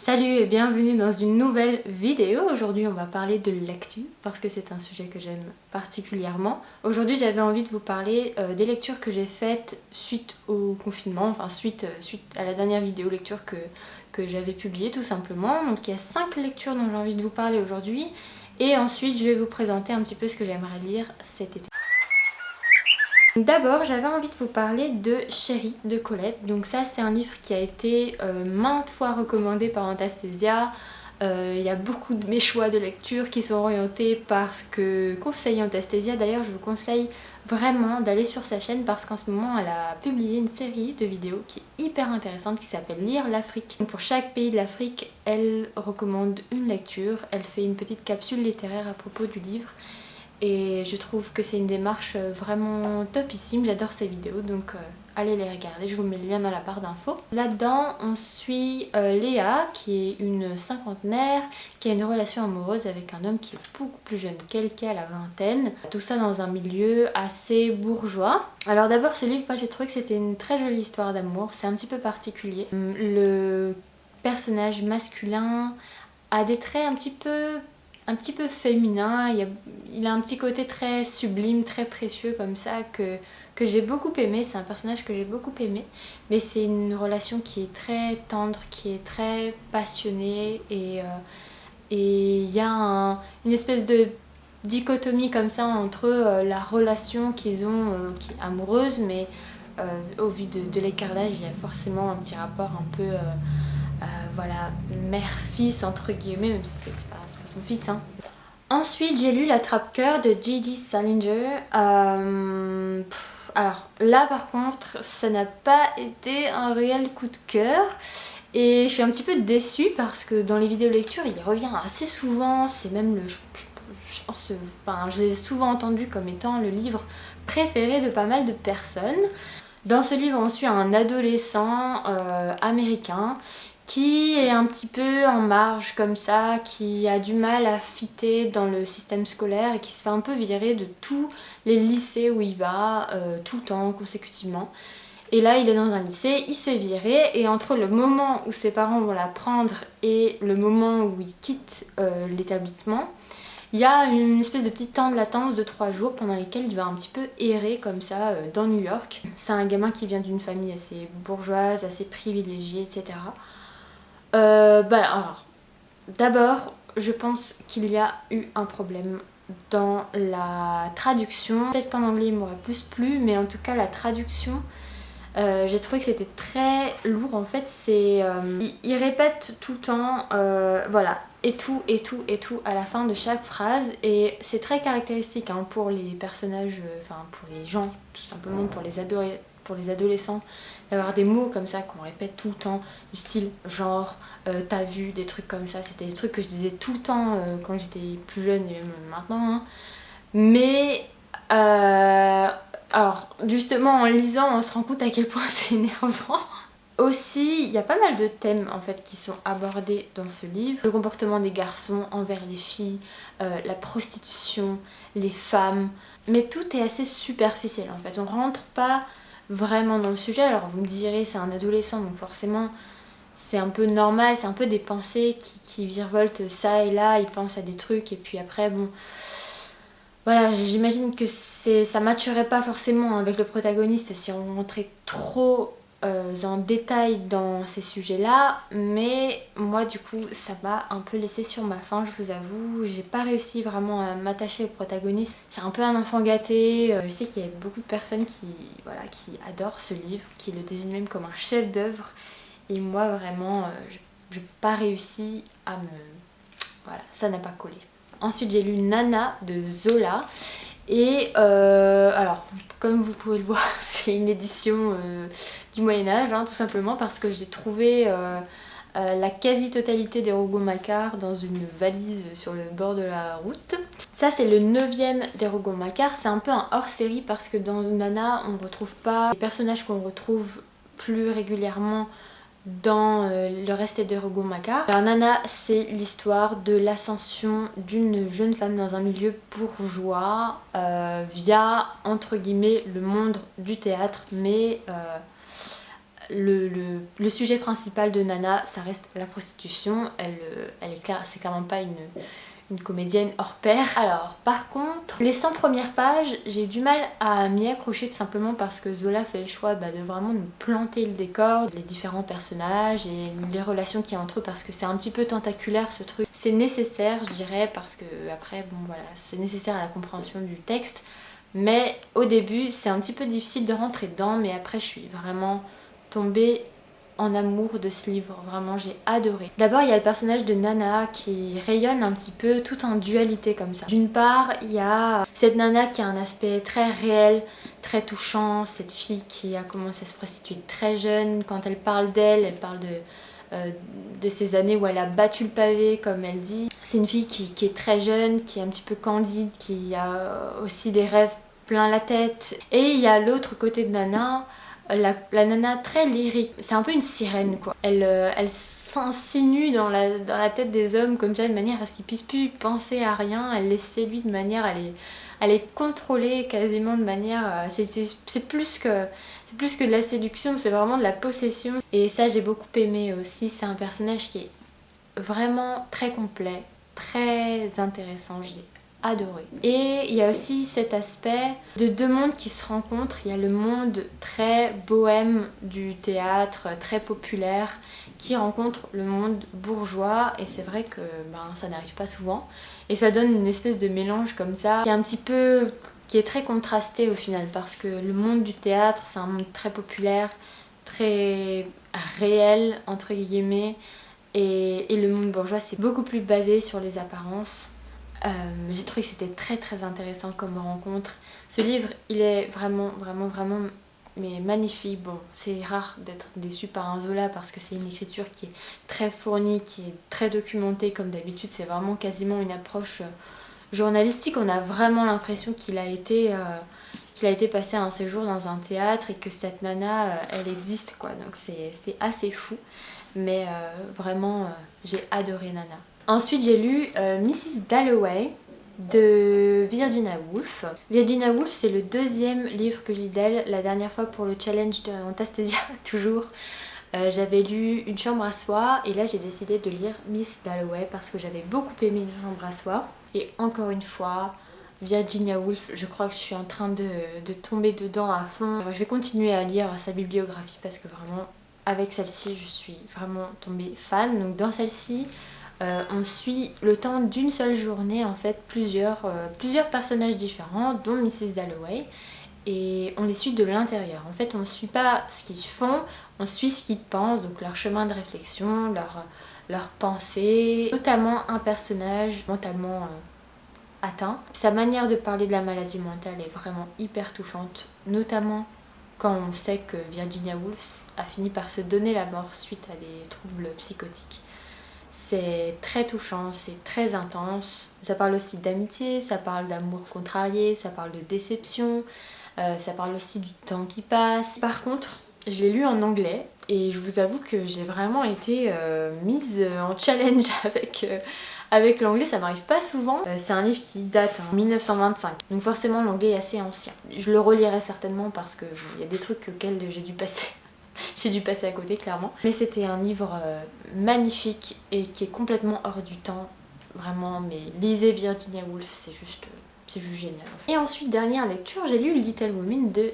Salut et bienvenue dans une nouvelle vidéo. Aujourd'hui on va parler de l'actu parce que c'est un sujet que j'aime particulièrement. Aujourd'hui j'avais envie de vous parler des lectures que j'ai faites suite au confinement, enfin suite à la dernière vidéo lecture que j'avais publiée tout simplement. Donc il y a 5 lectures dont j'ai envie de vous parler aujourd'hui et ensuite je vais vous présenter un petit peu ce que j'aimerais lire cet été. D'abord, j'avais envie de vous parler de Chérie de Colette. Donc ça, c'est un livre qui a été maintes fois recommandé par Antastasia. Il y a beaucoup de mes choix de lecture qui sont orientés par ce que conseille Antastasia. D'ailleurs, je vous conseille vraiment d'aller sur sa chaîne parce qu'en ce moment, elle a publié une série de vidéos qui est hyper intéressante qui s'appelle Lire l'Afrique. Pour chaque pays de l'Afrique, elle recommande une lecture. Elle fait une petite capsule littéraire à propos du livre. Et je trouve que c'est une démarche vraiment topissime, j'adore ces vidéos, donc allez les regarder, je vous mets le lien dans la barre d'infos. Là-dedans, on suit Léa, qui est une cinquantenaire, qui a une relation amoureuse avec un homme qui est beaucoup plus jeune qu'elle, qui est à la vingtaine. Tout ça dans un milieu assez bourgeois. Alors d'abord, ce livre, moi j'ai trouvé que c'était une très jolie histoire d'amour, c'est un petit peu particulier. Le personnage masculin a des traits un petit peu féminin, il a un petit côté très sublime, très précieux comme ça que j'ai beaucoup aimé, c'est un personnage que j'ai beaucoup aimé, mais c'est une relation qui est très tendre, qui est très passionnée et il y a une espèce de dichotomie comme ça entre la relation qu'ils ont, qui est amoureuse, mais au vu de l'écartage, il y a forcément un petit rapport un peu voilà, mère-fils entre guillemets, même si c'est pas son fils. Hein. Ensuite, j'ai lu L'Attrape-Cœur de J.D. Salinger. Alors là, par contre, ça n'a pas été un réel coup de cœur. Et je suis un petit peu déçue parce que dans les vidéos lecture, il revient assez souvent. C'est même le... Je pense, enfin, je l'ai souvent entendu comme étant le livre préféré de pas mal de personnes. Dans ce livre, on suit un adolescent américain qui est un petit peu en marge comme ça, qui a du mal à fitter dans le système scolaire et qui se fait un peu virer de tous les lycées où il va, tout le temps, consécutivement. Et là, il est dans un lycée, il se fait virer et entre le moment où ses parents vont l'apprendre et le moment où il quitte l'établissement, il y a une espèce de petit temps de latence de 3 jours pendant lesquels il va un petit peu errer comme ça dans New York. C'est un gamin qui vient d'une famille assez bourgeoise, assez privilégiée, etc. Alors, d'abord, je pense qu'il y a eu un problème dans la traduction. Peut-être qu'en anglais il m'aurait plus plu, mais en tout cas la traduction, j'ai trouvé que c'était très lourd en fait. Il répète tout le temps, voilà, et tout, et tout, et tout à la fin de chaque phrase. Et c'est très caractéristique hein, pour les personnages, enfin pour les gens, tout simplement pour les adolescents, d'avoir des mots comme ça qu'on répète tout le temps, du style genre, t'as vu, des trucs comme ça. C'était des trucs que je disais tout le temps quand j'étais plus jeune et même maintenant. Hein. Mais alors justement en lisant on se rend compte à quel point c'est énervant. Aussi, il y a pas mal de thèmes en fait qui sont abordés dans ce livre. Le comportement des garçons envers les filles, la prostitution, les femmes. Mais tout est assez superficiel en fait. On rentre pas vraiment dans le sujet. Alors vous me direz c'est un adolescent donc forcément c'est un peu normal, c'est un peu des pensées qui virevoltent ça et là. Il pense à des trucs et puis après bon... Voilà, j'imagine que ça matcherait pas forcément avec le protagoniste si on rentrait trop en détail dans ces sujets-là, mais moi du coup ça m'a un peu laissé sur ma faim, je vous avoue. J'ai pas réussi vraiment à m'attacher au protagoniste. C'est un peu un enfant gâté. Je sais qu'il y a beaucoup de personnes qui adorent ce livre, qui le désignent même comme un chef-d'œuvre, et moi vraiment j'ai pas réussi à me... Voilà, ça n'a pas collé. Ensuite j'ai lu Nana de Zola et alors comme vous pouvez le voir c'est une édition du Moyen-Âge hein, tout simplement parce que j'ai trouvé la quasi-totalité des Rougon-Macquart dans une valise sur le bord de la route. Ça c'est le 9e des Rougon-Macquart, c'est un peu un hors-série parce que dans Nana on ne retrouve pas les personnages qu'on retrouve plus régulièrement dans le reste des Rougon-Macquart. Alors Nana, c'est l'histoire de l'ascension d'une jeune femme dans un milieu bourgeois via, entre guillemets, le monde du théâtre, mais le sujet principal de Nana, ça reste la prostitution. C'est clairement pas une comédienne hors pair. Alors par contre, les 100 premières pages, j'ai eu du mal à m'y accrocher tout simplement parce que Zola fait le choix de vraiment nous planter le décor, les différents personnages et les relations qu'il y a entre eux, parce que c'est un petit peu tentaculaire ce truc. C'est nécessaire, je dirais, parce que après, bon voilà, c'est nécessaire à la compréhension du texte. Mais au début, c'est un petit peu difficile de rentrer dedans, mais après je suis vraiment tombée en amour de ce livre, vraiment j'ai adoré. D'abord il y a le personnage de Nana qui rayonne un petit peu tout en dualité comme ça. D'une part il y a cette Nana qui a un aspect très réel, très touchant, cette fille qui a commencé à se prostituer très jeune. Quand elle parle d'elle, elle parle de ces années où elle a battu le pavé comme elle dit. C'est une fille qui est très jeune, qui est un petit peu candide, qui a aussi des rêves plein la tête. Et il y a l'autre côté de Nana, la Nana très lyrique, c'est un peu une sirène quoi. Elle s'insinue dans la tête des hommes comme ça de manière à ce qu'ils puissent plus penser à rien. Elle les séduit de manière à les contrôler quasiment de manière... c'est plus que de la séduction, c'est vraiment de la possession. Et ça j'ai beaucoup aimé aussi, c'est un personnage qui est vraiment très complet, très intéressant, j'ai adoré. Et il y a aussi cet aspect de deux mondes qui se rencontrent. Il y a le monde très bohème du théâtre, très populaire, qui rencontre le monde bourgeois, et c'est vrai que ça n'arrive pas souvent. Et ça donne une espèce de mélange comme ça, qui est très contrasté au final, parce que le monde du théâtre, c'est un monde très populaire, très réel, entre guillemets, et le monde bourgeois, c'est beaucoup plus basé sur les apparences. J'ai trouvé que c'était très très intéressant comme rencontre. Ce livre, il est vraiment mais magnifique. Bon, c'est rare d'être déçu par un Zola parce que c'est une écriture qui est très fournie, qui est très documentée comme d'habitude. C'est vraiment quasiment une approche journalistique. On a vraiment l'impression qu'il a été passé un séjour dans un théâtre et que cette nana, elle existe quoi. Donc c'est assez fou. Mais vraiment, j'ai adoré Nana. Ensuite, j'ai lu Mrs. Dalloway de Virginia Woolf. Virginia Woolf, c'est le deuxième livre que je lis d'elle. La dernière fois pour le challenge de Fantastasia, toujours, j'avais lu Une chambre à soi, et là j'ai décidé de lire Miss Dalloway parce que j'avais beaucoup aimé Une chambre à soi. Et encore une fois, Virginia Woolf, je crois que je suis en train de tomber dedans à fond. Je vais continuer à lire sa bibliographie parce que vraiment, avec celle-ci, je suis vraiment tombée fan. Donc dans celle-ci, on suit le temps d'une seule journée en fait plusieurs personnages différents, dont Mrs. Dalloway, et on les suit de l'intérieur. En fait, on ne suit pas ce qu'ils font, on suit ce qu'ils pensent, donc leur chemin de réflexion, leurs pensées, notamment un personnage mentalement atteint. Sa manière de parler de la maladie mentale est vraiment hyper touchante, notamment quand on sait que Virginia Woolf a fini par se donner la mort suite à des troubles psychotiques. C'est très touchant, c'est très intense. Ça parle aussi d'amitié, ça parle d'amour contrarié, ça parle de déception, ça parle aussi du temps qui passe. Par contre, je l'ai lu en anglais et je vous avoue que j'ai vraiment été mise en challenge avec l'anglais, ça m'arrive pas souvent. C'est un livre qui date en 1925, donc forcément l'anglais est assez ancien. Je le relirai certainement parce que y a des trucs auxquels j'ai dû passer à côté clairement. Mais c'était un livre magnifique et qui est complètement hors du temps. Vraiment, mais lisez Virginia Woolf, c'est juste génial. Et ensuite, dernière lecture, j'ai lu Little Women de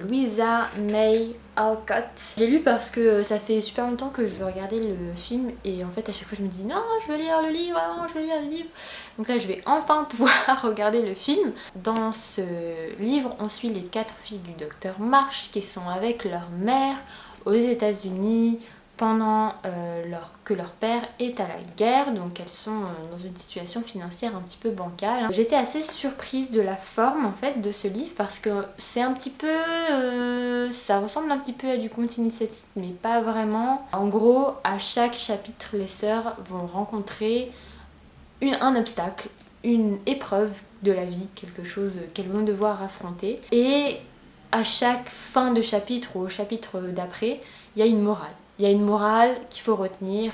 Louisa May Alcott. J'ai lu parce que ça fait super longtemps que je veux regarder le film et en fait à chaque fois je me dis non, je veux lire le livre, non, je veux lire le livre. Donc là je vais enfin pouvoir regarder le film. Dans ce livre, on suit les 4 filles du docteur March qui sont avec leur mère aux États-Unis pendant que leur père est à la guerre, donc elles sont dans une situation financière un petit peu bancale. J'étais assez surprise de la forme en fait de ce livre parce que c'est un petit peu... ça ressemble un petit peu à du conte initiatique mais pas vraiment. En gros, à chaque chapitre, les sœurs vont rencontrer un obstacle, une épreuve de la vie, quelque chose qu'elles vont devoir affronter. Et à chaque fin de chapitre ou au chapitre d'après, il y a une morale. Il y a une morale qu'il faut retenir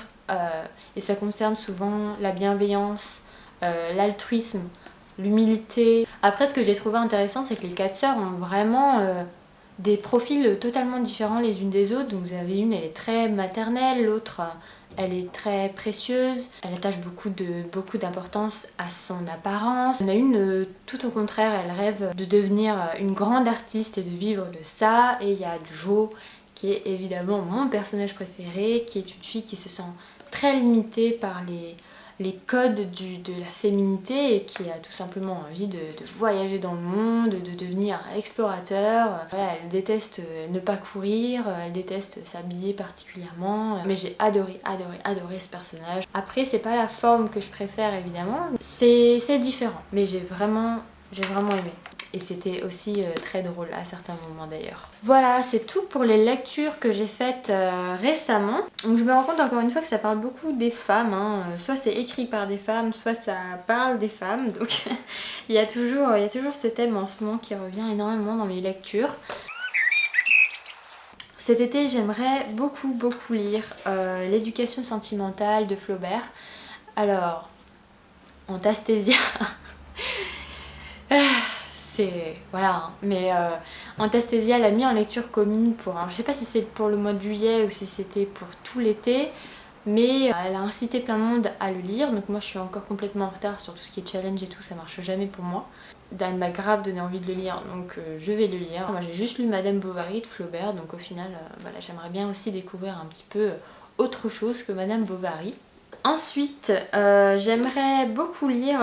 et ça concerne souvent la bienveillance, l'altruisme, l'humilité. Après, ce que j'ai trouvé intéressant, c'est que les 4 sœurs ont vraiment des profils totalement différents les unes des autres. Donc vous avez une, elle est très maternelle, l'autre elle est très précieuse, elle attache beaucoup d'importance à son apparence. On a une, tout au contraire, elle rêve de devenir une grande artiste et de vivre de ça. Et il y a Jo, qui est évidemment mon personnage préféré, qui est une fille qui se sent très limitée par les codes de la féminité et qui a tout simplement envie de voyager dans le monde, de devenir explorateur. Voilà, elle déteste ne pas courir, elle déteste s'habiller particulièrement, mais j'ai adoré ce personnage. Après, c'est pas la forme que je préfère évidemment, c'est différent, mais j'ai vraiment aimé. Et c'était aussi très drôle à certains moments d'ailleurs. Voilà, c'est tout pour les lectures que j'ai faites récemment. Donc je me rends compte encore une fois que ça parle beaucoup des femmes, hein. Soit c'est écrit par des femmes, soit ça parle des femmes. Donc il y a toujours ce thème en ce moment qui revient énormément dans mes lectures. Cet été, j'aimerais beaucoup lire L'éducation sentimentale de Flaubert. Alors, Anastasiia... voilà, hein. Mais Anastasiia l'a mis en lecture commune pour je sais pas si c'est pour le mois de juillet ou si c'était pour tout l'été, mais elle a incité plein de monde à le lire. Donc moi je suis encore complètement en retard sur tout ce qui est challenge et tout, ça marche jamais pour moi. Elle m'a grave donné envie de le lire, donc je vais le lire. Moi j'ai juste lu Madame Bovary de Flaubert, donc au final voilà, j'aimerais bien aussi découvrir un petit peu autre chose que Madame Bovary. Ensuite, j'aimerais beaucoup lire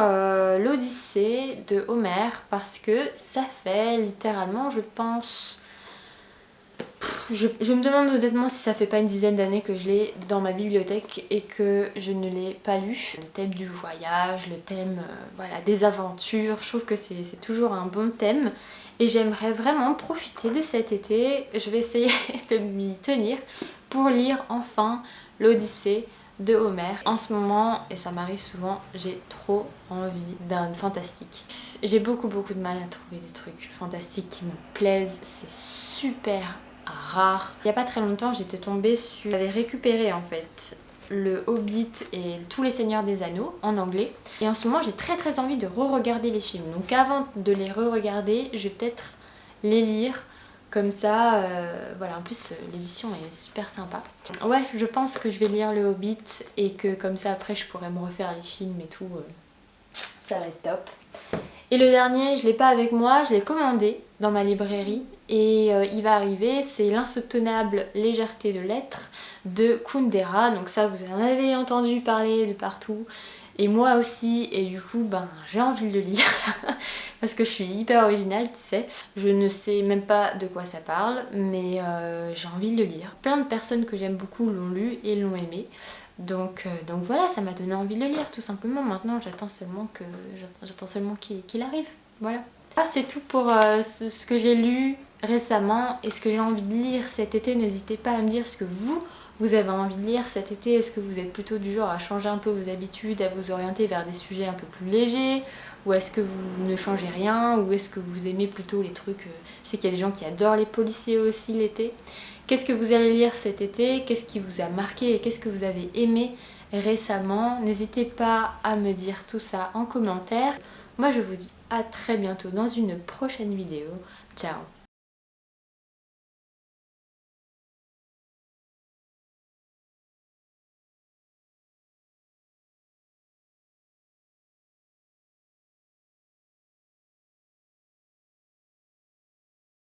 l'Odyssée de Homère parce que ça fait littéralement, je pense... Je me demande honnêtement si ça fait pas une dizaine d'années que je l'ai dans ma bibliothèque et que je ne l'ai pas lu. Le thème du voyage, le thème voilà, des aventures, je trouve que c'est toujours un bon thème. Et j'aimerais vraiment profiter de cet été, je vais essayer de m'y tenir pour lire enfin l'Odyssée de Homère. En ce moment, et ça m'arrive souvent, j'ai trop envie d'un fantastique. J'ai beaucoup de mal à trouver des trucs fantastiques qui me plaisent, c'est super rare. Il n'y a pas très longtemps, j'étais tombée sur... J'avais récupéré en fait le Hobbit et tous les Seigneurs des Anneaux en anglais. Et en ce moment, j'ai très envie de re-regarder les films. Donc avant de les re-regarder, je vais peut-être les lire. Comme ça, voilà, en plus l'édition est super sympa. Ouais, je pense que je vais lire le Hobbit et que comme ça après je pourrais me refaire les films et tout. Ça va être top. Et le dernier, je l'ai pas avec moi, je l'ai commandé dans ma librairie et il va arriver, c'est L'insoutenable légèreté de l'être de Kundera. Donc ça, vous en avez entendu parler de partout. Et moi aussi, et du coup, ben, j'ai envie de le lire parce que je suis hyper originale, tu sais. Je ne sais même pas de quoi ça parle, mais j'ai envie de le lire. Plein de personnes que j'aime beaucoup l'ont lu et l'ont aimé. Donc voilà, ça m'a donné envie de le lire tout simplement. Maintenant, j'attends seulement qu'il arrive. Voilà. Ah, c'est tout pour ce que j'ai lu récemment et ce que j'ai envie de lire cet été. N'hésitez pas à me dire ce que vous avez envie de lire cet été. Est-ce que vous êtes plutôt du genre à changer un peu vos habitudes, à vous orienter vers des sujets un peu plus légers, ou est-ce que vous ne changez rien, ou est-ce que vous aimez plutôt les trucs... Je sais qu'il y a des gens qui adorent les policiers aussi l'été. Qu'est-ce que vous allez lire cet été? Qu'est-ce qui vous a marqué et qu'est-ce que vous avez aimé récemment? N'hésitez pas à me dire tout ça en commentaire. Moi je vous dis à très bientôt dans une prochaine vidéo. Ciao!